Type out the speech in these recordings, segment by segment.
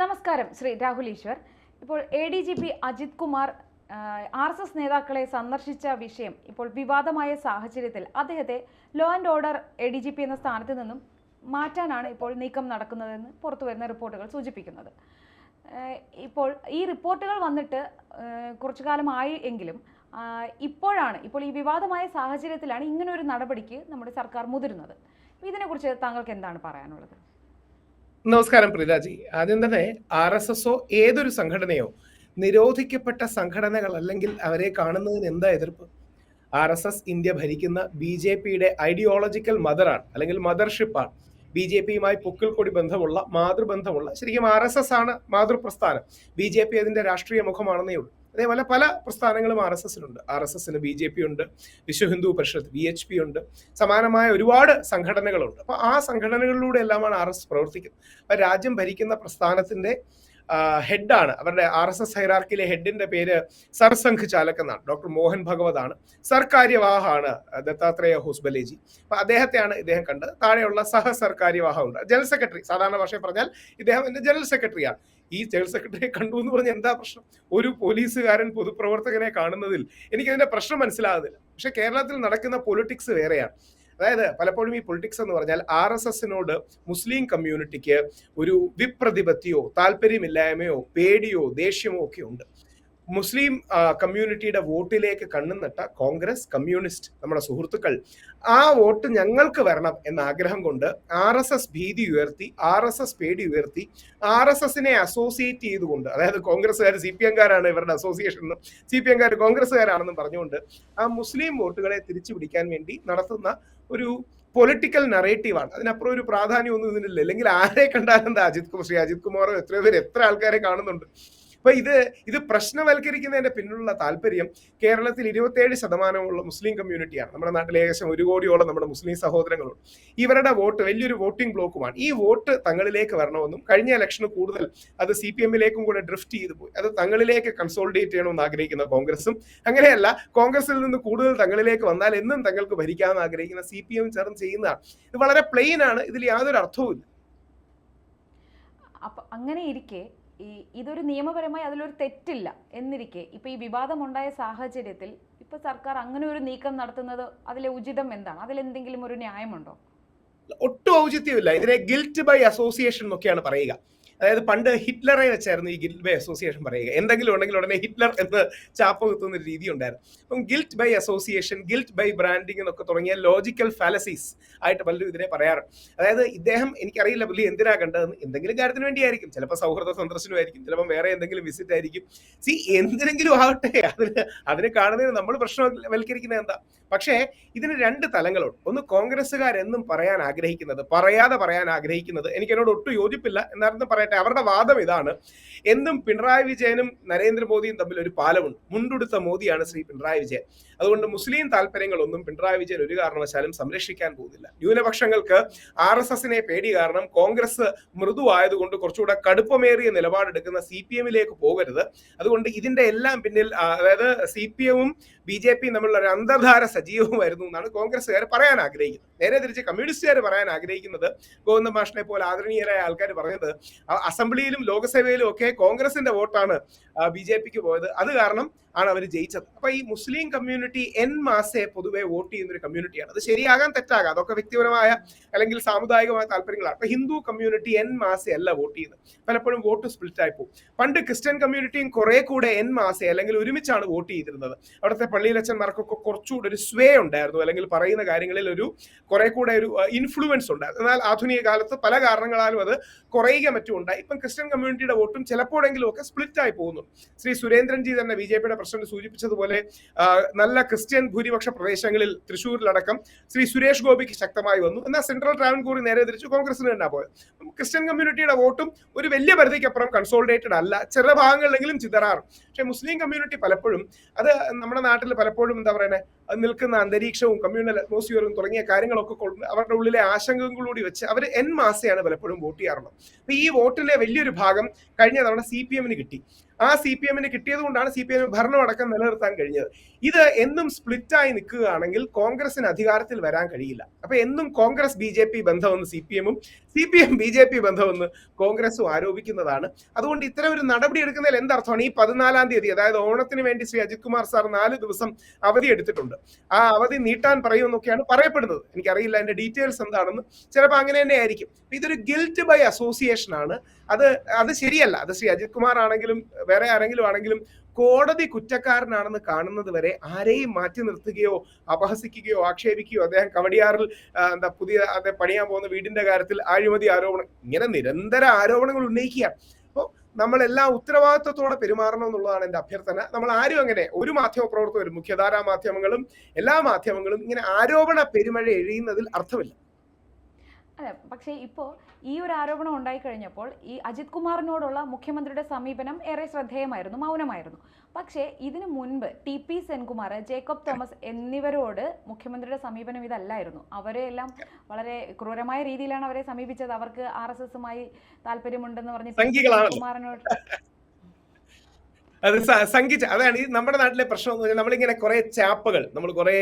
നമസ്കാരം ശ്രീ രാഹുൽ ഈശ്വർ. ഇപ്പോൾ ADGP Ajith Kumar RSS നേതാക്കളെ സന്ദർശിച്ച വിഷയം ഇപ്പോൾ വിവാദമായ സാഹചര്യത്തിൽ അദ്ദേഹത്തെ ലോ ആൻഡ് ഓർഡർ ADGP എന്ന സ്ഥാനത്ത് നിന്നും മാറ്റാനാണ് ഇപ്പോൾ നീക്കം നടക്കുന്നതെന്ന് പുറത്തുവരുന്ന റിപ്പോർട്ടുകൾ സൂചിപ്പിക്കുന്നത്. ഇപ്പോൾ ഈ റിപ്പോർട്ടുകൾ വന്നിട്ട് കുറച്ചു കാലമായി എങ്കിലും ഇപ്പോൾ ഈ വിവാദമായ സാഹചര്യത്തിലാണ് ഇങ്ങനൊരു നടപടിക്ക് നമ്മുടെ സർക്കാർ മുതിരുന്നത്. ഇതിനെക്കുറിച്ച് താങ്കൾക്ക് എന്താണ് പറയാനുള്ളത്? നമസ്കാരം പ്രീതാജി. ആദ്യം തന്നെ RSSO ഏതൊരു സംഘടനയോ നിരോധിക്കപ്പെട്ട സംഘടനകൾ അല്ലെങ്കിൽ അവരെ കാണുന്നതിന് എന്താ എതിർപ്പ്? RSS ഇന്ത്യ ഭരിക്കുന്ന BJPയുടെ ഐഡിയോളജിക്കൽ മദറാണ് അല്ലെങ്കിൽ മദർഷിപ്പാണ്. BJPയുമായി പൊക്കിൾക്കൊടി ബന്ധമുള്ള മാതൃബന്ധമുള്ള ശരിക്കും RSS ആണ് മാതൃപ്രസ്ഥാനം. BJP അതിന്റെ രാഷ്ട്രീയ മുഖമാണെന്നേ ഉള്ളൂ. അതേപോലെ പല പ്രസ്ഥാനങ്ങളും RSSനുണ്ട്. RSSന് BJP ഉണ്ട്, വിശ്വ ഹിന്ദു പരിഷത്ത് VHP ഉണ്ട്, സമാനമായ ഒരുപാട് സംഘടനകളുണ്ട്. അപ്പോൾ ആ സംഘടനകളിലൂടെ എല്ലാമാണ് RSS പ്രവർത്തിക്കുന്നത്. അപ്പോൾ രാജ്യം ഭരിക്കുന്ന പ്രസ്ഥാനത്തിന്റെ ഹെഡാണ്, അവരുടെ RSS ഹൈറാർക്കിയിലെ ഹെഡിന്റെ പേര് സർസംഘ് ചാലക് എന്നാണ്. ഡോക്ടർ മോഹൻ ഭഗവത് ആണ്. സർക്കാര്യവാഹാണ് ദത്താത്രേയ ഹോസ്ബലേജി. അപ്പൊ അദ്ദേഹത്തെയാണ് ഇദ്ദേഹം കണ്ടത്. താഴെയുള്ള സഹസർക്കാര്യവാഹ ഉണ്ട്, ജനറൽ സെക്രട്ടറി. സാധാരണ ഭാഷയിൽ പറഞ്ഞാൽ ഇദ്ദേഹം എന്റെ ജനറൽ സെക്രട്ടറിയാണ്. ഈ ജനറൽ സെക്രട്ടറിയെ കണ്ടു എന്ന് പറഞ്ഞാൽ എന്താ പ്രശ്നം? ഒരു പോലീസുകാരൻ പൊതുപ്രവർത്തകനെ കാണുന്നതിൽ എനിക്കതിന്റെ പ്രശ്നം മനസ്സിലാകുന്നില്ല. പക്ഷെ കേരളത്തിൽ നടക്കുന്ന പൊളിറ്റിക്സ് വേറെയാണ്. അതായത് പലപ്പോഴും ഈ പൊളിറ്റിക്സ് എന്ന് പറഞ്ഞാൽ RSSനോട് മുസ്ലിം കമ്മ്യൂണിറ്റിക്ക് ഒരു വിപ്രതിപത്തിയോ താല്പര്യമില്ലായ്മയോ പേടിയോ ദേഷ്യമോ ഒക്കെ ഉണ്ട്. മുസ്ലിം കമ്മ്യൂണിറ്റിയുടെ വോട്ടിലേക്ക് കണ്ണും നട്ട കോൺഗ്രസ്, കമ്മ്യൂണിസ്റ്റ്, നമ്മുടെ സുഹൃത്തുക്കൾ ആ വോട്ട് ഞങ്ങൾക്ക് വരണം എന്ന ആഗ്രഹം കൊണ്ട് RSS ഭീതി ഉയർത്തി, RSS പേടി ഉയർത്തി, RSSനെ അസോസിയേറ്റ് ചെയ്തുകൊണ്ട്, അതായത് കോൺഗ്രസ്സുകാർ CPM-കാരാണ് ഇവരുടെ അസോസിയേഷൻ എന്നും CPM-കാർ കോൺഗ്രസ്സുകാരാണെന്നും പറഞ്ഞുകൊണ്ട് ആ മുസ്ലിം വോട്ടുകളെ തിരിച്ചു പിടിക്കാൻ വേണ്ടി നടത്തുന്ന ഒരു പൊളിറ്റിക്കൽ നറേറ്റീവാണ്. അതിനപ്പുറം ഒരു പ്രാധാന്യമൊന്നും ഇതിനില്ല. അല്ലെങ്കിൽ ആരെ കണ്ടാലും എന്താ ശ്രീ അജിത് കുമാറോ എത്രയോ പേര് എത്ര ആൾക്കാരെ കാണുന്നുണ്ട്. അപ്പൊ ഇത് പ്രശ്നവൽക്കരിക്കുന്നതിന്റെ പിന്നിലുള്ള താല്പര്യം കേരളത്തിൽ 27% മുസ്ലിം കമ്മ്യൂണിറ്റിയാണ്. നമ്മുടെ നാട്ടിൽ ഏകദേശം 1 കോടിയോളം നമ്മുടെ മുസ്ലിം സഹോദരങ്ങളുണ്ട്. ഇവരുടെ വോട്ട് വലിയൊരു വോട്ടിംഗ് ബ്ലോക്കുമാണ്. ഈ വോട്ട് തങ്ങളിലേക്ക് വരണമെന്നും കഴിഞ്ഞ ഇലക്ഷന് കൂടുതൽ അത് CPM-ലേക്കും കൂടെ ഡ്രിഫ്റ്റ് ചെയ്തു പോയി. അത് തങ്ങളിലേക്ക് കൺസോളിഡേറ്റ് ചെയ്യണമെന്ന് ആഗ്രഹിക്കുന്ന കോൺഗ്രസും, അങ്ങനെയല്ല കോൺഗ്രസിൽ നിന്ന് കൂടുതൽ തങ്ങളിലേക്ക് വന്നാൽ എന്നും തങ്ങൾക്ക് ഭരിക്കാമെന്ന് ആഗ്രഹിക്കുന്ന CPM ചേർന്ന് ചെയ്യുന്നതാണ്. ഇത് വളരെ പ്ലെയിൻ ആണ്, ഇതിൽ യാതൊരു അർത്ഥവും ഇല്ല. അപ്പൊ അങ്ങനെ ഇരിക്കെ ഇതൊരു നിയമപരമായി അതിലൊരു തെറ്റില്ല എന്നിരിക്കെ ഇപ്പൊ ഈ വിവാദമുണ്ടായ സാഹചര്യത്തിൽ ഇപ്പൊ സർക്കാർ അങ്ങനെ ഒരു നീക്കം നടത്തുന്നത് അതിലെ ഉചിതം എന്താണ്? അതിലെന്തെങ്കിലും ഒരു ന്യായമുണ്ടോ? ഒട്ടും ഔചിത്യമില്ല. ഇതിനെ ഗിൽറ്റ് ബൈ അസോസിയേഷൻ എന്നൊക്കെയാണ് പറയുക. അതായത് പണ്ട് ഹിറ്റ്ലറെ വെച്ചായിരുന്നു ഈ ഗിൽറ്റ് ബൈ അസോസിയേഷൻ പറയുക. എന്തെങ്കിലും ഉണ്ടെങ്കിൽ ഉടനെ ഹിറ്റ്ലർ എന്ന് ചാപ്പ കുത്തുന്ന ഒരു രീതി ഉണ്ടായിരുന്നു. അപ്പം guilt by association, guilt by branding എന്നൊക്കെ തുടങ്ങിയ ലോജിക്കൽ ഫാലസീസ് ആയിട്ട് പലരും ഇതിനെ പറയാറ്. അതായത് ഇദ്ദേഹം, എനിക്കറിയില്ല പുള്ളി എന്തിനാ കണ്ടതെന്ന്, എന്തെങ്കിലും കാര്യത്തിന് വേണ്ടിയായിരിക്കും. ചിലപ്പോൾ സൗഹൃദ സന്ദർശനമായിരിക്കും, ചിലപ്പോൾ വേറെ എന്തെങ്കിലും വിസിറ്റ് ആയിരിക്കും. എന്തിനെങ്കിലും ആവട്ടെ, അതിന് കാണുന്നതിന് നമ്മൾ പ്രശ്നവൽക്കരിക്കുന്നത് എന്താ? പക്ഷേ ഇതിന് 2 തലങ്ങളുണ്ട്. ഒന്ന്, കോൺഗ്രസ്സുകാരെന്നും പറയാൻ ആഗ്രഹിക്കുന്നത് എനിക്ക് എന്നോട് ഒട്ടും യോജിപ്പില്ല എന്നായിരുന്നു പറയട്ടെ. അവരുടെ വാദം ഇതാണ്: എന്നും പിണറായി വിജയനും നരേന്ദ്രമോദിയും തമ്മിൽ ഒരു പാലമുണ്ട്. മുണ്ടുടുത്ത മോദിയാണ് ശ്രീ പിണറായി വിജയൻ. അതുകൊണ്ട് മുസ്ലിം താല്പര്യങ്ങളൊന്നും പിണറായി വിജയൻ ഒരു കാരണവശാലും സംരക്ഷിക്കാൻ പോകുന്നില്ല. ന്യൂനപക്ഷങ്ങൾക്ക് RSSനെ പേടി കാരണം കോൺഗ്രസ് മൃദുവായതുകൊണ്ട് കുറച്ചുകൂടെ കടുപ്പമേറിയ നിലപാടെടുക്കുന്ന CPM-ലേക്ക് പോകരുത്. അതുകൊണ്ട് ഇതിന്റെ എല്ലാം പിന്നിൽ അതായത് CPM-ഉം BJPയും തമ്മിലുള്ള ഒരു അന്തർധാര സജീവമായിരുന്നു എന്നാണ് കോൺഗ്രസ്സുകാർ പറയാൻ ആഗ്രഹിക്കുന്നത്. നേരെ തിരിച്ച് കമ്മ്യൂണിസ്റ്റുകാർ പറയാൻ ആഗ്രഹിക്കുന്നത്, ഗോവിന്ദ മാഷിനെ പോലെ ആദരണീയരായ ആൾക്കാർ പറഞ്ഞത്, അസംബ്ലിയിലും ലോക്സഭയിലും ഒക്കെ കോൺഗ്രസിന്റെ വോട്ടാണ് BJPക്ക് പോയത്, അത് കാരണം ആണ് അവർ ജയിച്ചത്. അപ്പൊ ഈ മുസ്ലിം കമ്മ്യൂണിറ്റി എൻ മാസെ പൊതുവെ വോട്ട് ചെയ്യുന്ന ഒരു കമ്മ്യൂണിറ്റിയാണ്. അത് ശരിയാകാൻ തെറ്റാകാം, അതൊക്കെ വ്യക്തിപരമായ അല്ലെങ്കിൽ സാമുദായികമായ താല്പര്യങ്ങളാണ്. അപ്പൊ ഹിന്ദു കമ്മ്യൂണിറ്റി എൻ മാസെ അല്ല വോട്ട് ചെയ്യുന്നത്. പലപ്പോഴും വോട്ട് സ്പ്ലിറ്റ് ആയി പോകും. പണ്ട് ക്രിസ്ത്യൻ കമ്മ്യൂണിറ്റിയും കുറെ കൂടെ എൻ മാസെ അല്ലെങ്കിൽ ഒരുമിച്ചാണ് വോട്ട് ചെയ്തിരുന്നത്. അവിടുത്തെ പള്ളിയിലച്ചന്മാർക്കൊക്കെ കുറച്ചുകൂടെ ഒരു സ്വേ ഉണ്ടായിരുന്നു, അല്ലെങ്കിൽ പറയുന്ന കാര്യങ്ങളിൽ കുറെ കൂടെ ഒരു ഇൻഫ്ലുവൻസ് ഉണ്ടായിരുന്നു. എന്നാൽ ആധുനിക കാലത്ത് പല കാരണങ്ങളാലും അത് കുറയുക മറ്റും ഉണ്ടായി. ഇപ്പം ക്രിസ്ത്യൻ കമ്മ്യൂണിറ്റിയുടെ വോട്ടും ചിലപ്പോഴെങ്കിലും ഒക്കെ സ്പ്ലിറ്റ് ആയി പോകുന്നു. ശ്രീ സുരേന്ദ്രൻജി തന്നെ BJPയുടെ പ്രസിഡന്റ് സൂചിപ്പിച്ചതുപോലെ നല്ല ക്രിസ്ത്യൻ ഭൂരിപക്ഷ പ്രദേശങ്ങളിൽ തൃശ്ശൂരിലടക്കം ശ്രീ സുരേഷ് ഗോപിക്ക് ശക്തമായി വന്നു. എന്നാൽ സെൻട്രൽ ട്രാവൻകൂർ നേരെ തിരിച്ചു കോൺഗ്രസിന് തന്നെ പോയത്. ക്രിസ്ത്യൻ കമ്മ്യൂണിറ്റിയുടെ വോട്ടും ഒരു വലിയ പരിധിക്കപ്പുറം കൺസോളിഡേറ്റഡ് അല്ല, ചില ഭാഗങ്ങളിലെങ്കിലും ചിതറാറും. പക്ഷെ മുസ്ലിം കമ്മ്യൂണിറ്റി പലപ്പോഴും അത് നമ്മുടെ നാട്ടിൽ പലപ്പോഴും എന്താ പറയുന്നത്, നിൽക്കുന്ന അന്തരീക്ഷവും കമ്മ്യൂണൽ അറ്റ്മോസ്ഫിയറും തുടങ്ങിയ കാര്യങ്ങളൊക്കെ കൊണ്ട് അവരുടെ ഉള്ളിലെ ആശങ്കകളൂടി വെച്ച് അവർ എൻ മാസയാണ് പലപ്പോഴും വോട്ട് ചെയ്യാറുള്ളത്. അപ്പൊ ഈ വോട്ടിലെ വലിയൊരു ഭാഗം കഴിഞ്ഞ തവണ CPM-ന് കിട്ടി. ആ CPM-ന് കിട്ടിയത് കൊണ്ടാണ് CPM ഭരണം അടക്കം നിലനിർത്താൻ കഴിഞ്ഞത്. ഇത് എന്നും സ്പ്ലിറ്റായി നിൽക്കുകയാണെങ്കിൽ കോൺഗ്രസിന് അധികാരത്തിൽ വരാൻ കഴിയില്ല. അപ്പൊ എന്നും കോൺഗ്രസ് BJP ബന്ധമെന്ന് CPM-ഉം CPM BJP ബന്ധമെന്ന് കോൺഗ്രസും ആരോപിക്കുന്നതാണ്. അതുകൊണ്ട് ഇത്തരം ഒരു നടപടി എടുക്കുന്നതിൽ എന്തർത്ഥമാണ്? ഈ 14-ാം തീയതി, അതായത് ഓണത്തിന് വേണ്ടി ശ്രീ അജിത് കുമാർ സാർ 4 ദിവസം അവധി എടുത്തിട്ടുണ്ട്. ആ അവധി നീട്ടാൻ പറയുമെന്നൊക്കെയാണ് പറയപ്പെടുന്നത്. എനിക്കറിയില്ല അതിന്റെ ഡീറ്റെയിൽസ് എന്താണെന്ന്. ചിലപ്പോൾ അങ്ങനെ തന്നെ ആയിരിക്കും. ഇതൊരു ഗിൽറ്റ് ബൈ അസോസിയേഷൻ ആണ്. അത് ശരിയല്ല. അത് ശ്രീ അജിത് കുമാർ ആണെങ്കിലും വേറെ ആരെങ്കിലും ആണെങ്കിലും കോടതി കുറ്റക്കാരനാണെന്ന് കാണുന്നത് വരെ ആരെയും മാറ്റി നിർത്തുകയോ അപഹസിക്കുകയോ ആക്ഷേപിക്കുകയോ അദ്ദേഹം കവടിയാറിൽ പുതിയ അദ്ദേഹം പണിയാൻ പോകുന്ന വീടിന്റെ കാര്യത്തിൽ അഴിമതി ആരോപണം, ഇങ്ങനെ നിരന്തര ആരോപണങ്ങൾ ഉന്നയിക്കുക. അപ്പോൾ നമ്മളെല്ലാം ഉത്തരവാദിത്വത്തോടെ പെരുമാറണം എന്നുള്ളതാണ് എൻ്റെ അഭ്യർത്ഥന. നമ്മൾ ആരും അങ്ങനെ, ഒരു മാധ്യമ പ്രവർത്തകരും മുഖ്യധാരാ മാധ്യമങ്ങളും എല്ലാ മാധ്യമങ്ങളും ഇങ്ങനെ ആരോപണ പെരുമഴ എഴിയുന്നതിൽ അർത്ഥമില്ല. അതെ, പക്ഷേ ഇപ്പോൾ ഈ ഒരു ആരോപണം ഉണ്ടായിക്കഴിഞ്ഞപ്പോൾ ഈ അജിത് കുമാറിനോടുള്ള മുഖ്യമന്ത്രിയുടെ സമീപനം ഏറെ ശ്രദ്ധേയമായിരുന്നു, മൗനമായിരുന്നു. പക്ഷേ ഇതിനു മുൻപ് TP സെൻകുമാർ, ജേക്കബ് തോമസ് എന്നിവരോട് മുഖ്യമന്ത്രിയുടെ സമീപനം ഇതല്ലായിരുന്നു. അവരെല്ലാം വളരെ ക്രൂരമായ രീതിയിലാണ് അവരെ സമീപിച്ചത്. അവർക്ക് RSSുമായി താല്പര്യമുണ്ടെന്ന് പറഞ്ഞ് കുമാറിനോട് അത് അതാണ് ഈ നമ്മുടെ നാട്ടിലെ പ്രശ്നം എന്ന് പറഞ്ഞാൽ, നമ്മളിങ്ങനെ കുറെ ചാപ്പകൾ, നമ്മൾ കുറെ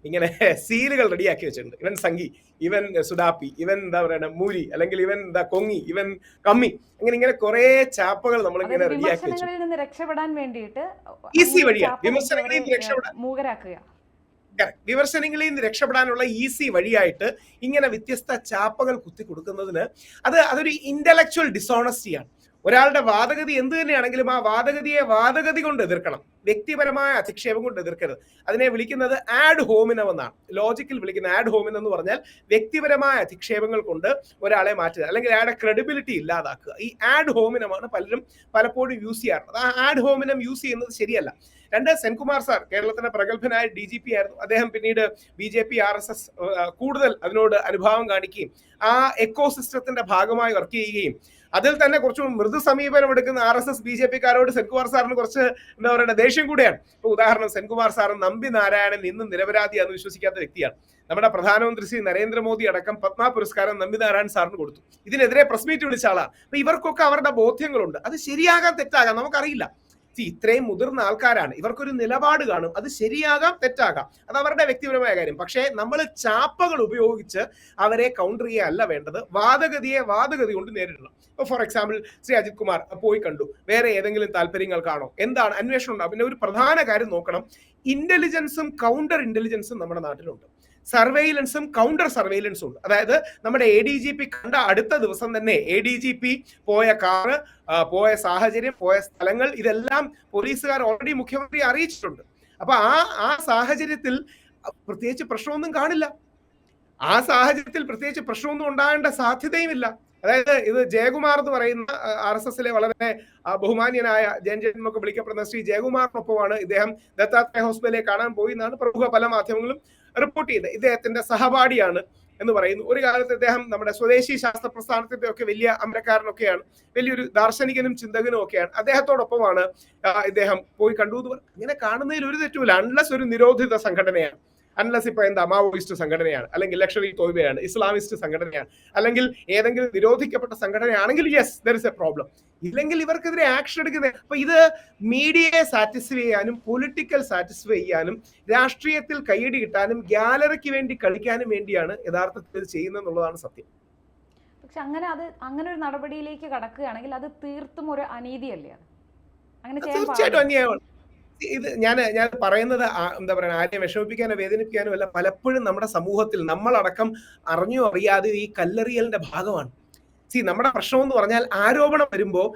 ഇങ്ങനെ സീലുകൾ റെഡിയാക്കി വെച്ചിട്ടുണ്ട്. ഇവൻ സംഘി, ഇവൻ സുഡാപ്പി, ഇവൻ എന്താ പറയുക മൂരി, അല്ലെങ്കിൽ ഇവൻ കൊങ്ങി, ഇവൻ കമ്മി, ഇങ്ങനെ കുറെ ചാപ്പകൾ നമ്മളിങ്ങനെ റെഡിയാക്കി വെച്ചു. രക്ഷപ്പെടാൻ വേണ്ടിയിട്ട് ഈസി വഴിയാണ് വിമർശനങ്ങളിൽ നിന്ന് രക്ഷപ്പെടാൻ, മൂകരാക്കുക. വിമർശനങ്ങളിൽ നിന്ന് രക്ഷപ്പെടാനുള്ള ഈസി വഴിയായിട്ട് ഇങ്ങനെ വ്യത്യസ്ത ചാപ്പകൾ കുത്തി കൊടുക്കുന്നതിന് അതൊരു ഇന്റലക്ച്വൽ ഡിസോണസ്റ്റിയാണ്. ഒരാളുടെ വാദഗതി എന്ത് തന്നെയാണെങ്കിലും ആ വാദഗതിയെ വാദഗതി കൊണ്ട് എതിർക്കണം, വ്യക്തിപരമായ അധിക്ഷേപം കൊണ്ട് എതിർക്കരുത്. അതിനെ വിളിക്കുന്നത് ആഡ് ഹോമിനം എന്നാണ്. ലോജിക്കിൽ വിളിക്കുന്ന ആഡ് ഹോമിനം എന്ന് പറഞ്ഞാൽ വ്യക്തിപരമായ അധിക്ഷേപങ്ങൾ കൊണ്ട് ഒരാളെ മാറ്റുക, അല്ലെങ്കിൽ അയാളുടെ ക്രെഡിബിലിറ്റി ഇല്ലാതാക്കുക. ഈ ആഡ് ഹോമിനമാണ് പലപ്പോഴും യൂസ് ചെയ്യാറുള്ളത്. ആ ആഡ് ഹോമിനം യൂസ് ചെയ്യുന്നത് ശരിയല്ല. 2, സെൻകുമാർ സാർ കേരളത്തിന്റെ പ്രഗത്ഭനായ DGP ആയിരുന്നു. അദ്ദേഹം പിന്നീട് BJP RSS കൂടുതൽ അതിനോട് അനുഭാവം കാണിക്കുകയും ആ എക്കോസിസ്റ്റത്തിന്റെ ഭാഗമായി വർക്ക് ചെയ്യുകയും അതിൽ തന്നെ കുറച്ച് മൃദു സമീപനം എടുക്കുന്ന RSS BJP-ക്കാരോട് സെൻകുമാർ സാറിന് കുറച്ച് എന്താ പറയുക ദേഷ്യം കൂടെയാണ്. ഇപ്പൊ ഉദാഹരണം, സെൻകുമാർ സാറും നമ്പി നാരായണൻ ഇന്നും നിരപരാധിയാണെന്ന് വിശ്വസിക്കാത്ത വ്യക്തിയാണ്. നമ്മുടെ പ്രധാനമന്ത്രി ശ്രീ നരേന്ദ്രമോദി അടക്കം പത്മ പുരസ്കാരം നമ്പി നാരായണൻ സാറിന് കൊടുത്തു. ഇതിനെതിരെ പ്രസ് മീറ്റ് വിളിച്ച ആളാണ്. അപ്പൊ ഇവർക്കൊക്കെ അവരുടെ ബോധ്യങ്ങളുണ്ട്. അത് ശരിയാകാം തെറ്റാകാം നമുക്കറിയില്ല. ഇത്രയും മുതിർന്ന ആൾക്കാരാണ്, ഇവർക്കൊരു നിലപാട് കാണും. അത് ശരിയാകാം തെറ്റാകാം, അത് അവരുടെ വ്യക്തിപരമായ കാര്യം. പക്ഷേ നമ്മൾ ചാപ്പകൾ ഉപയോഗിച്ച് അവരെ കൗണ്ടർ ചെയ്യുകയല്ല വേണ്ടത്. വാദഗതിയെ വാദഗതി കൊണ്ട് നേരിടണം. ഇപ്പൊ ഫോർ എക്സാമ്പിൾ ശ്രീ അജിത് കുമാർ പോയി കണ്ടു, വേറെ ഏതെങ്കിലും താല്പര്യങ്ങൾ കാണോ, എന്താണ് അന്വേഷണം ഉണ്ടാവും. പിന്നെ ഒരു പ്രധാന കാര്യം നോക്കണം, ഇന്റലിജൻസും കൗണ്ടർ ഇന്റലിജൻസും നമ്മുടെ നാട്ടിലുണ്ട്. സർവെയിലൻസും കൗണ്ടർ സർവെയിലൻസും ഉണ്ട്. അതായത് നമ്മുടെ ADGP കണ്ട അടുത്ത ദിവസം തന്നെ ADGP പോയ കാറ്, പോയ സാഹചര്യം, പോയ സ്ഥലങ്ങൾ, ഇതെല്ലാം പോലീസുകാർ ഓൾറെഡി മുഖ്യമന്ത്രിയെ അറിയിച്ചിട്ടുണ്ട്. അപ്പൊ ആ സാഹചര്യത്തിൽ പ്രത്യേകിച്ച് പ്രശ്നമൊന്നും കാണില്ല. ആ സാഹചര്യത്തിൽ പ്രത്യേകിച്ച് പ്രശ്നമൊന്നും ഉണ്ടാകേണ്ട സാധ്യതയുമില്ല. അതായത് ഇത് ജയകുമാർ എന്ന് പറയുന്ന RSSലെ വളരെ ബഹുമാന്യനായ ജയൻജന്മൊക്കെ വിളിക്കപ്പെടുന്ന ശ്രീ ജയകുമാറിനൊപ്പമാണ് ഇദ്ദേഹം ദത്താത്രേയ ഹോസ്പിറ്റലിലേക്ക് കാണാൻ പോയി എന്നാണ് പ്രമുഖ പല മാധ്യമങ്ങളും റിപ്പോർട്ട് ചെയ്തത്. ഇദ്ദേഹത്തിന്റെ സഹപാഠിയാണ് എന്ന് പറയുന്നു. ഒരു കാലത്ത് ഇദ്ദേഹം നമ്മുടെ സ്വദേശി ശാസ്ത്ര പ്രസ്ഥാനത്തിന്റെ ഒക്കെ വലിയ അമരക്കാരനൊക്കെയാണ്, വലിയൊരു ദാർശനികനും ചിന്തകനും ഒക്കെയാണ്. അദ്ദേഹത്തോടൊപ്പമാണ് ഇദ്ദേഹം പോയി കണ്ടു എന്ന് പറഞ്ഞു. ഇങ്ങനെ കാണുന്നതിൽ ഒരു തെറ്റുമില്ല, അൺലെസ് ഒരു നിരോധിത സംഘടനയാണ്, അൺലെസ് ഇപ്പൊ എന്താ മാവോയിസ്റ്റ് സംഘടനയാണ്, അല്ലെങ്കിൽ ലക്ഷറി തോയ്ബയാണ്, ഇസ്ലാമിസ്റ്റ് സംഘടനയാണ്, അല്ലെങ്കിൽ ഏതെങ്കിലും നിരോധിക്കപ്പെട്ട സംഘടനയാണെങ്കിൽ yes there is a problem. ഇല്ലെങ്കിൽ ഇവർക്കെതിരെ ആക്ഷൻ എടുക്കുന്നത്. അപ്പൊ ഇത് മീഡിയയെ സാറ്റിസ്ഫൈ ചെയ്യാനും പൊളിറ്റിക്കൽ സാറ്റിസ്ഫൈ ചെയ്യാനും രാഷ്ട്രീയത്തിൽ കൈയടി കിട്ടാനും ഗ്യാലറിക്ക് വേണ്ടി കളിക്കാനും വേണ്ടിയാണ് യഥാർത്ഥത്തിൽ ഇത് ചെയ്യുന്നതെന്നുള്ളതാണ് സത്യം. പക്ഷെ അങ്ങനെ ഒരു നടപടിയിലേക്ക് കടക്കുകയാണെങ്കിൽ അത് തീർത്തും ഒരു അനീതിയല്ലേ? അങ്ങനെ തീർച്ചയായിട്ടും അന്യായമാണ്. ഇത് ഞാൻ പറയുന്നത് എന്താ പറയുക, ആരെയും വിഷമിപ്പിക്കാനോ വേദനിപ്പിക്കാനോ അല്ല. പലപ്പോഴും നമ്മുടെ സമൂഹത്തിൽ നമ്മളടക്കം അറിഞ്ഞോ അറിയാതെ ഈ കല്ലെറിയലിന്റെ ഭാഗമാണ്. നമ്മുടെ പ്രശ്നം എന്ന് പറഞ്ഞാൽ, ആരോപണം വരുമ്പോൾ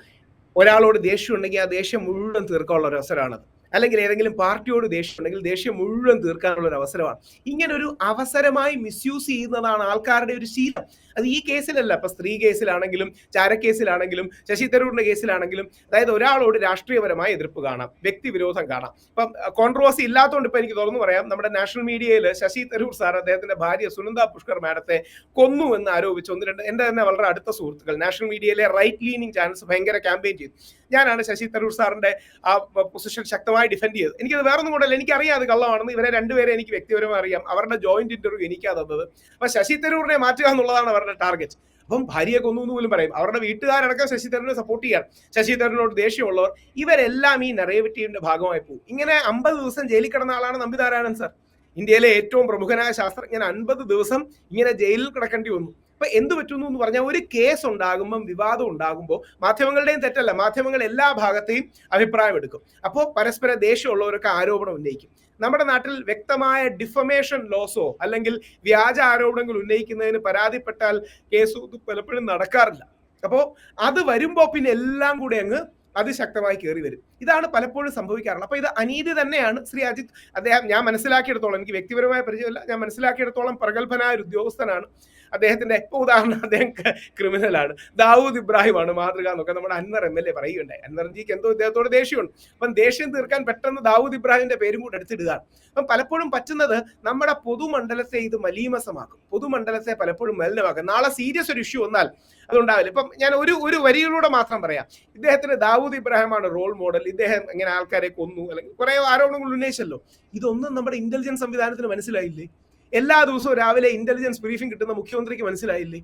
ഒരാളോട് ദേഷ്യം ഉണ്ടെങ്കിൽ ആ ദേഷ്യം മുഴുവൻ തീർക്കാനുള്ള ഒരു അവസരമാണത്. അല്ലെങ്കിൽ ഏതെങ്കിലും പാർട്ടിയോട് ദേഷ്യം ഉണ്ടെങ്കിൽ ദേഷ്യം മുഴുവൻ തീർക്കാനുള്ള ഒരു അവസരമാണ്. ഇങ്ങനെ ഒരു അവസരമായി മിസ്യൂസ് ചെയ്യുന്നതാണ് ആൾക്കാരുടെ ഒരു ശീലം. അത് ഈ കേസിലല്ല, ഇപ്പൊ സ്ത്രീ കേസിലാണെങ്കിലും ചാരക്കേസിലാണെങ്കിലും ശശി തരൂരിന്റെ കേസിലാണെങ്കിലും, അതായത് ഒരാളോട് രാഷ്ട്രീയപരമായ എതിർപ്പ് കാണാം, വ്യക്തിവിരോധം കാണാം. ഇപ്പം കോൺട്രവേഴ്സി ഇല്ലാത്തതുകൊണ്ട് ഇപ്പൊ എനിക്ക് തുറന്നു പറയാം, നമ്മുടെ നാഷണൽ മീഡിയയിൽ ശശി തരൂർ സാർ അദ്ദേഹത്തിന്റെ ഭാര്യ സുനന്ദ പുഷ്കർ മാഡത്തെ കൊന്നു എന്ന് ആരോപിച്ച് എന്റെ തന്നെ വളരെ അടുത്ത സുഹൃത്തുക്കൾ നാഷണൽ മീഡിയയിലെ റൈറ്റ് ലീനിങ് ചാനൽസ് ഭയങ്കര ക്യാമ്പയിൻ ചെയ്തു. ഞാനാണ് ശശി തരൂർ സാറിന്റെ ആ പൊസിഷൻ ശക്തമായി ഡിഫെൻഡ് ചെയ്തത്. എനിക്കത് വേറൊന്നും കൊണ്ടല്ല, എനിക്കറിയാം അത് കള്ളമാണെന്ന്. ഇവരെ രണ്ടുപേരെ എനിക്ക് വ്യക്തിപരമായി അറിയാം. അവരുടെ ജോയിന്റ് ഇന്റർവ്യൂ എനിക്കാ തന്നത്. അപ്പൊ ശശി തരൂരിനെ മാറ്റുക എന്നുള്ളതാണ് അവരുടെ ടാർഗറ്റ്. അപ്പം ഭാര്യയെ കൊന്നു എന്ന് പോലും പറയും. അവരുടെ വീട്ടുകാരടക്കം ശശി തരൂരിനെ സപ്പോർട്ട് ചെയ്യാണ്. ശശി തരൂരിനോട് ദേഷ്യമുള്ളവർ ഇവരെല്ലാം ഈ നെറേറ്റീവിന്റെ ഭാഗമായി പോകും. ഇങ്ങനെ 50 ദിവസം ജയിലിൽ കിടന്ന ആളാണ് നമ്പിനാരായണൻ സാർ. ഇന്ത്യയിലെ ഏറ്റവും പ്രമുഖനായ ശാസ്ത്രജ്ഞൻ 50 ദിവസം ഇങ്ങനെ ജയിലിൽ കിടക്കേണ്ടി വന്നു. അപ്പൊ എന്ത് പറ്റുന്നു എന്ന് പറഞ്ഞാൽ ഒരു കേസ് ഉണ്ടാകുമ്പം, വിവാദം ഉണ്ടാകുമ്പോൾ മാധ്യമങ്ങളുടെയും തെറ്റല്ല, മാധ്യമങ്ങൾ എല്ലാ ഭാഗത്തെയും അഭിപ്രായം എടുക്കും. അപ്പോൾ പരസ്പര ദേഷ്യമുള്ളവരൊക്കെ ആരോപണം ഉന്നയിക്കും. നമ്മുടെ നാട്ടിൽ വ്യക്തമായ ഡിഫമേഷൻ ലോസോ അല്ലെങ്കിൽ വ്യാജ ആരോപണങ്ങൾ ഉന്നയിക്കുന്നതിന് പരാതിപ്പെട്ടാൽ കേസ് പലപ്പോഴും നടക്കാറില്ല. അപ്പോൾ അത് വരുമ്പോൾ പിന്നെ എല്ലാം കൂടെ അങ്ങ് അതിശക്തമായി കയറി വരും. ഇതാണ് പലപ്പോഴും സംഭവിക്കാറുള്ളത്. അപ്പൊ ഇത് അനീതി തന്നെയാണ്. ശ്രീ അജിത്, അദ്ദേഹം, ഞാൻ മനസ്സിലാക്കിയെടുത്തോളം, എനിക്ക് വ്യക്തിപരമായ പരിചയമില്ല, ഞാൻ മനസ്സിലാക്കിയെടുത്തോളം പ്രഗത്ഭനായ ഒരു ഉദ്യോഗസ്ഥനാണ്. അദ്ദേഹത്തിന്റെ ഇപ്പൊ ഉദാഹരണം, അദ്ദേഹം ക്രിമിനലാണ്. ദാവൂദ് ഇബ്രാഹിമാണ് മാതൃക എന്നൊക്കെ നമ്മുടെ അൻവർ MLA പറയുകയുണ്ടായി. അൻവർജിക്ക് എന്തോ ഇദ്ദേഹത്തോട് ദേഷ്യമുണ്ട്. അപ്പം ദേഷ്യം തീർക്കാൻ പെട്ടെന്ന് ദാവൂദ് ഇബ്രാഹിമിന്റെ പേരും കൂടെ എടുത്തിടുകയാണ്. അപ്പം പലപ്പോഴും പറ്റുന്നത് നമ്മുടെ പൊതുമണ്ഡലത്തെ ഇത് മലീമസമാക്കും, പൊതുമണ്ഡലത്തെ പലപ്പോഴും മലിനമാക്കും. നാളെ സീരിയസ് ഒരു ഇഷ്യൂ വന്നാൽ അതുണ്ടാവില്ല. ഇപ്പം ഞാൻ ഒരു വരിയിലൂടെ മാത്രം പറയാം. ഇദ്ദേഹത്തിന് ദാവൂദ് ഇബ്രാഹിമാണ് റോൾ മോഡൽ, ഇദ്ദേഹം എങ്ങനെ ആൾക്കാരെ കൊന്നു അല്ലെങ്കിൽ കുറെ ആരോപണങ്ങൾ ഉന്നയിച്ചല്ലോ. ഇതൊന്നും നമ്മുടെ ഇന്റലിജൻസ് സംവിധാനത്തിന് മനസ്സിലായില്ലേ? എല്ലാ ദിവസവും രാവിലെ ഇന്റലിജൻസ് ബ്രീഫിംഗ് കിട്ടുന്ന മുഖ്യമന്ത്രിക്ക് മനസ്സിലായില്ലേ?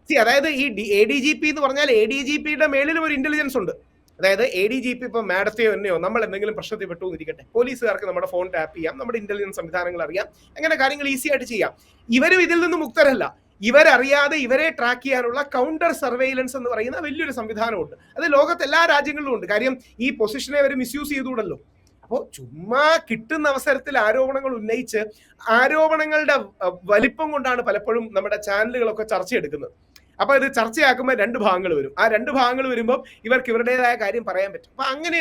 അതായത് ഈ ADGP എന്ന് പറഞ്ഞാൽ ADGPയുടെ മേളിലും ഒരു ഇന്റലിജൻസ് ഉണ്ട്. അതായത് ADGP ഇപ്പൊ മാഡത്തെയോ എന്നെയോ നമ്മൾ എന്തെങ്കിലും പ്രശ്നത്തിൽ പെട്ടു എന്നിരിക്കട്ടെ, പോലീസുകാർക്ക് നമ്മുടെ ഫോൺ ടാപ്പ് ചെയ്യാം, നമ്മുടെ ഇന്റലിജൻസ് സംവിധാനങ്ങൾ അറിയാം, അങ്ങനെ കാര്യങ്ങൾ ഈസി ആയിട്ട് ചെയ്യാം. ഇവരും ഇതിൽ നിന്ന് മുക്തരല്ല. ഇവരറിയാതെ ഇവരെ ട്രാക്ക് ചെയ്യാനുള്ള കൗണ്ടർ സർവെയിലൻസ് എന്ന് പറയുന്ന വലിയൊരു സംവിധാനമുണ്ട്. അത് ലോകത്ത് എല്ലാ രാജ്യങ്ങളിലും ഉണ്ട്. കാര്യം ഈ പൊസിഷനെ അവർ മിസ്യൂസ് ചെയ്തുകൂടല്ലോ. അപ്പോൾ ചുമ്മാ കിട്ടുന്ന അവസരത്തിൽ ആരോപണങ്ങൾ ഉന്നയിച്ച് ആരോപണങ്ങളുടെ വലിപ്പം കൊണ്ടാണ് പലപ്പോഴും നമ്മുടെ ചാനലുകളൊക്കെ ചർച്ചയെടുക്കുന്നത്. അപ്പൊ ഇത് ചർച്ചയാക്കുമ്പോൾ 2 ഭാഗങ്ങൾ വരും. ആ 2 ഭാഗങ്ങൾ വരുമ്പോൾ ഇവർക്ക് ഇവരുടേതായ കാര്യം പറയാൻ പറ്റും. അപ്പൊ അങ്ങനെ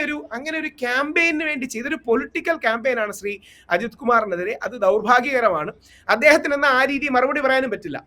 ഒരു ക്യാമ്പയിന് വേണ്ടി ചെയ്തൊരു പൊളിറ്റിക്കൽ ക്യാമ്പയിനാണ് ശ്രീ അജിത് കുമാറിനെതിരെ. അത് ദൗർഭാഗ്യകരമാണ്. അദ്ദേഹത്തിന് എന്നാൽ ആ രീതി മറുപടി പറയാനും പറ്റില്ല.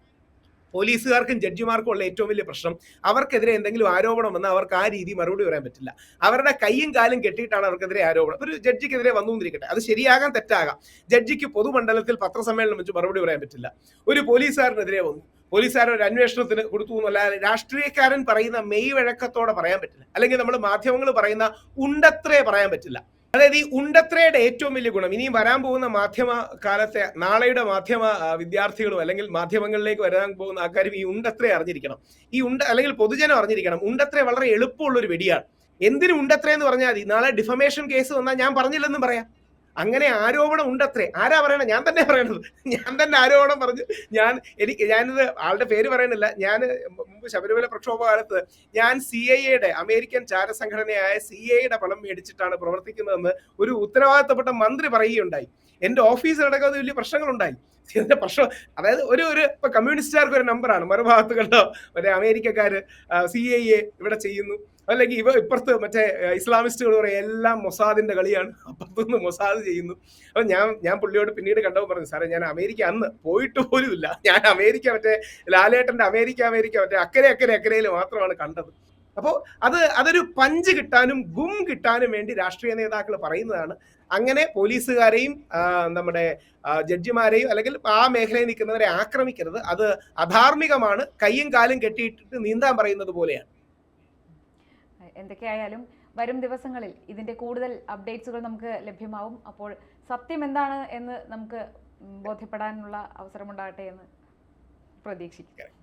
പോലീസുകാർക്കും ജഡ്ജിമാർക്കും ഉള്ള ഏറ്റവും വലിയ പ്രശ്നം, അവർക്കെതിരെ എന്തെങ്കിലും ആരോപണം വന്നാൽ അവർക്ക് ആ രീതി മറുപടി പറയാൻ പറ്റില്ല. അവരുടെ കൈയും കാലും കെട്ടിയിട്ടാണ് അവർക്കെതിരെ ആരോപണം. ഒരു ജഡ്ജിക്കെതിരെ വന്നുകൊണ്ടിരിക്കട്ടെ, അത് ശരിയാകാൻ തെറ്റാകാം. ജഡ്ജിക്ക് പൊതുമണ്ഡലത്തിൽ പത്രസമ്മേളനം വെച്ച് മറുപടി പറയാൻ പറ്റില്ല. ഒരു പോലീസുകാരനെതിരെ വന്നു, പോലീസുകാരൻ ഒരു അന്വേഷണത്തിന് കൊടുത്തു എന്നല്ലാതെ രാഷ്ട്രീയക്കാരൻ പറയുന്ന മെയ് വഴക്കത്തോടെ പറയാൻ പറ്റില്ല. അല്ലെങ്കിൽ നമ്മൾ മാധ്യമങ്ങൾ പറയുന്ന ഉണ്ടത്രേ പറയാൻ പറ്റില്ല. അതായത് ഈ ഉണ്ടത്രയുടെ ഏറ്റവും വലിയ ഗുണം, ഇനിയും വരാൻ പോകുന്ന മാധ്യമ കാലത്തെ നാളെയുടെ മാധ്യമ വിദ്യാർത്ഥികളും അല്ലെങ്കിൽ മാധ്യമങ്ങളിലേക്ക് വരാൻ പോകുന്ന ആൾക്കാരും ഈ ഉണ്ടത്രയെ അറിഞ്ഞിരിക്കണം. ഈ അല്ലെങ്കിൽ പൊതുജനം അറിഞ്ഞിരിക്കണം. ഉണ്ടത്രേ വളരെ എളുപ്പമുള്ള ഒരു വെടിയാണ്. എന്തിനും ഉണ്ടത്രേ എന്ന് പറഞ്ഞാൽ മതി. നാളെ ഡിഫമേഷൻ കേസ് വന്നാൽ ഞാൻ പറഞ്ഞില്ലെന്നും പറയാം. അങ്ങനെ ആരോപണം ഉണ്ടത്രേ. ആരാ പറയണത്? ഞാൻ തന്നെ പറയണത്. ഞാൻ തന്നെ ആരോപണം പറഞ്ഞു. ഞാനിത് ആളുടെ പേര് പറയണില്ല. ഞാൻ മുമ്പ് ശബരിമല പ്രക്ഷോഭ കാലത്ത് ഞാൻ CIA അമേരിക്കൻ ചാരസംഘടനയായ CIA പണം മേടിച്ചിട്ടാണ് പ്രവർത്തിക്കുന്നതെന്ന് ഒരു ഉത്തരവാദിത്തപ്പെട്ട മന്ത്രി പറയുകയുണ്ടായി. എന്റെ ഓഫീസിലടക്കം വലിയ പ്രശ്നങ്ങളുണ്ടായി. ഇതിന്റെ പ്രശ്നം അതായത് ഇപ്പൊ കമ്മ്യൂണിസ്റ്റുകാർക്ക് ഒരു നമ്പറാണ്, മറുഭാഗത്ത് കണ്ടോ മറ്റേ അമേരിക്കക്കാര് CIA ഇവിടെ ചെയ്യുന്നു, അല്ലെങ്കിൽ ഇപ്പുറത്ത് മറ്റേ ഇസ്ലാമിസ്റ്റുകൾ പറയും എല്ലാം മൊസാദിന്റെ കളിയാണ്, അപ്പുറത്തുനിന്ന് മൊസാദ് ചെയ്യുന്നു. അപ്പൊ ഞാൻ പുള്ളിയോട് പിന്നീട് കണ്ടപ്പോൾ പറഞ്ഞു, സാറേ ഞാൻ അമേരിക്ക അന്ന് പോയിട്ട് പോലും ഇല്ല, ഞാൻ അമേരിക്ക മറ്റേ ലാലേട്ടന്റെ അമേരിക്ക മറ്റേ അക്കരയിൽ മാത്രമാണ് കണ്ടത്. അപ്പോൾ അതൊരു പഞ്ച് കിട്ടാനും ഗും കിട്ടാനും വേണ്ടി രാഷ്ട്രീയ നേതാക്കൾ പറയുന്നതാണ്. അങ്ങനെ പോലീസുകാരെയും നമ്മുടെ ജഡ്ജിമാരെയും അല്ലെങ്കിൽ ആ മേഖലയിൽ നിൽക്കുന്നവരെ ആക്രമിക്കരുത്. അത് അധാർമികമാണ്. കയ്യും കാലും കെട്ടിയിട്ടിട്ട് നീന്താൻ പറയുന്നത് പോലെയാണ്. എന്തൊക്കെയായാലും വരും ദിവസങ്ങളിൽ ഇതിന്റെ കൂടുതൽ അപ്ഡേറ്റ്സുകൾ നമുക്ക് ലഭ്യമാവും. അപ്പോൾ സത്യം എന്താണ് എന്ന് നമുക്ക് ബോധ്യപ്പെടാനുള്ള അവസരമുണ്ടാകട്ടെ എന്ന് പ്രതീക്ഷിക്കാം.